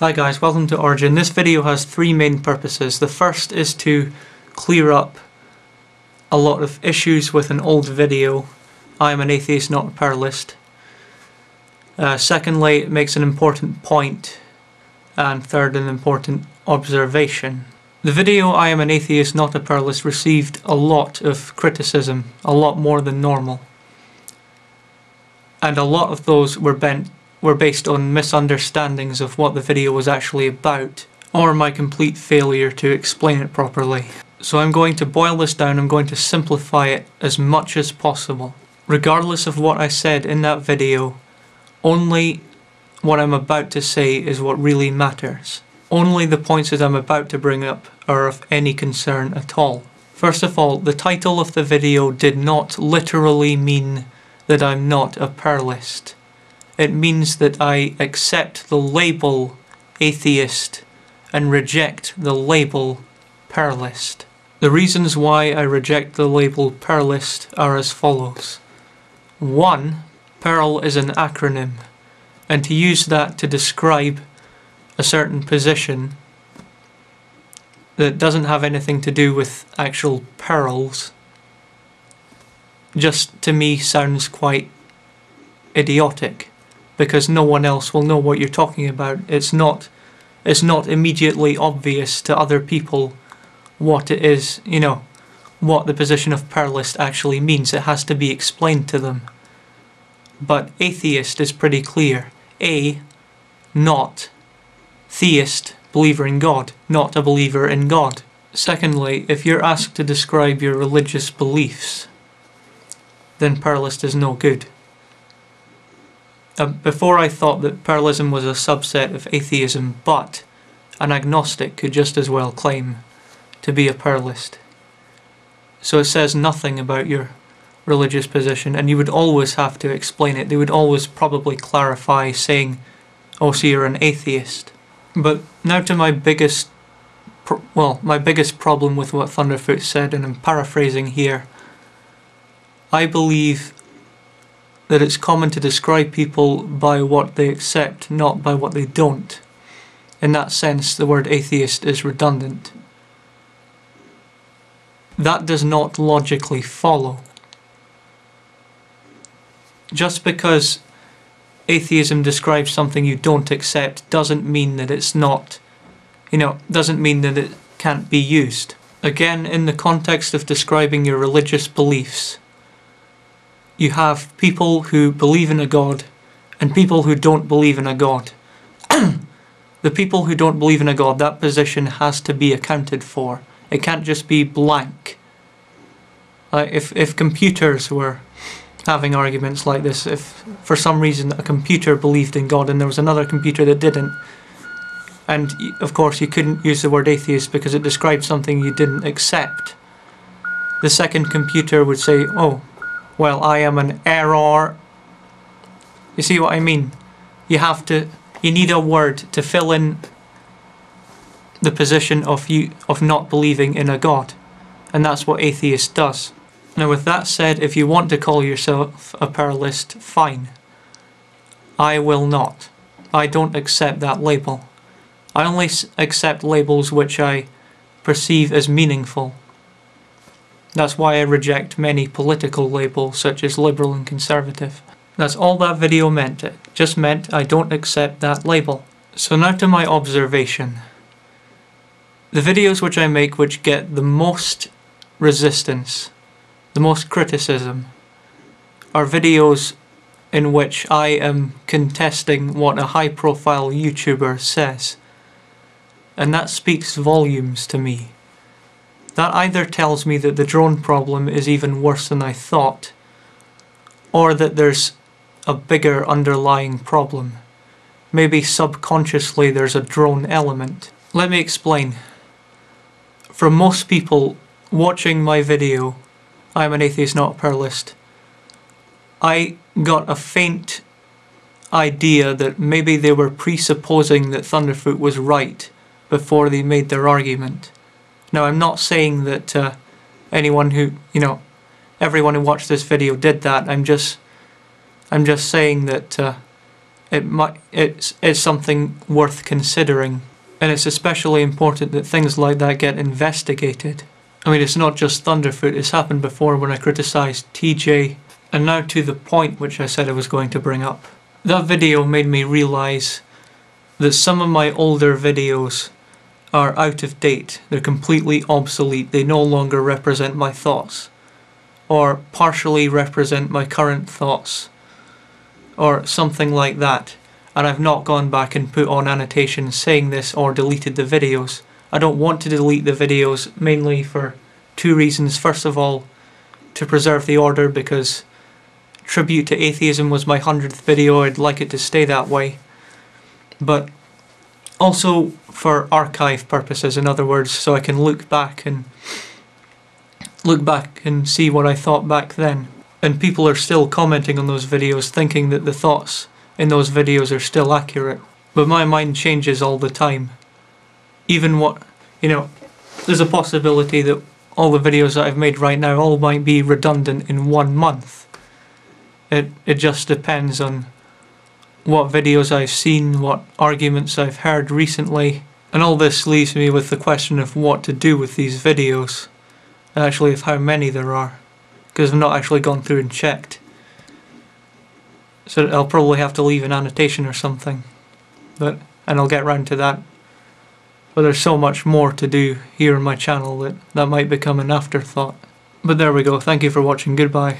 Hi guys, welcome to Origin. This video has three main purposes. The first is to clear up a lot of issues with an old video, I am an atheist, not a pluralist. Secondly, it makes an important point. And third, an important observation. The video, I am an atheist, not a pluralist, received a lot of criticism, a lot more than normal. And a lot of those were based on misunderstandings of what the video was actually about, or my complete failure to explain it properly. So I'm going to boil this down, I'm going to simplify it as much as possible. Regardless of what I said in that video, only what I'm about to say is what really matters. Only the points that I'm about to bring up are of any concern at all. First of all, the title of the video did not literally mean that I'm not a pluralist. It means that I accept the label atheist and reject the label pluralist. The reasons why I reject the label pluralist are as follows. 1. Pearl is an acronym, and to use that to describe a certain position that doesn't have anything to do with actual pearls just to me sounds quite idiotic, because no one else will know what you're talking about. It's not immediately obvious to other people what it is, what the position of pluralist actually means. It has to be explained to them. But atheist is pretty clear. A, not. Theist, believer in God, not a believer in God. Secondly, if you're asked to describe your religious beliefs, then pluralist is no good. Before I thought that pluralism was a subset of atheism, but an agnostic could just as well claim to be a pluralist. So it says nothing about your religious position, and you would always have to explain it. They would always probably clarify, saying, oh, so you're an atheist. But now to my biggest problem with what Thunderfoot said, and I'm paraphrasing here. I believe that it's common to describe people by what they accept, not by what they don't. In that sense, the word atheist is redundant. That does not logically follow. Just because atheism describes something you don't accept doesn't mean that it's not, doesn't mean that it can't be used. Again, in the context of describing your religious beliefs, you have people who believe in a God and people who don't believe in a God. The people who don't believe in a God, that position has to be accounted for. It can't just be blank. If computers were having arguments like this, if for some reason a computer believed in God and there was another computer that didn't, and of course you couldn't use the word atheist because it described something you didn't accept, the second computer would say, oh, well, I am an error. You see what I mean? You need a word to fill in the position of not believing in a God. And that's what atheist does. Now with that said, if you want to call yourself a pluralist, fine. I will not. I don't accept that label. I only accept labels which I perceive as meaningful. That's why I reject many political labels such as liberal and conservative. That's all that video meant. It just meant I don't accept that label. So now to my observation. The videos which I make which get the most resistance, the most criticism, are videos in which I am contesting what a high-profile YouTuber says. And that speaks volumes to me. That either tells me that the drone problem is even worse than I thought, or that there's a bigger underlying problem. Maybe subconsciously there's a drone element. Let me explain. For most people watching my video, I'm an atheist, not a pluralist, I got a faint idea that maybe they were presupposing that Thunderfoot was right before they made their argument. Now, I'm not saying that everyone who watched this video did that. I'm just saying that it's something worth considering. And it's especially important that things like that get investigated. I mean, it's not just Thunderfoot, it's happened before when I criticised TJ. And now to the point which I said I was going to bring up. That video made me realise that some of my older videos are out of date. They're completely obsolete. They no longer represent my thoughts, or partially represent my current thoughts, or something like that. And I've not gone back and put on annotations saying this or deleted the videos. I don't want to delete the videos, mainly for two reasons. First of all, to preserve the order, because Tribute to Atheism was my 100th video. I'd like it to stay that way. But also for archive purposes, in other words, so I can look back and see what I thought back then. And people are still commenting on those videos thinking that the thoughts in those videos are still accurate. But my mind changes all the time. Even there's a possibility that all the videos that I've made right now all might be redundant in 1 month. It just depends on what videos I've seen, what arguments I've heard recently. And all this leaves me with the question of what to do with these videos. And actually of how many there are. Because I've not actually gone through and checked. So I'll probably have to leave an annotation or something. And I'll get round to that. But there's so much more to do here on my channel that might become an afterthought. But there we go. Thank you for watching. Goodbye.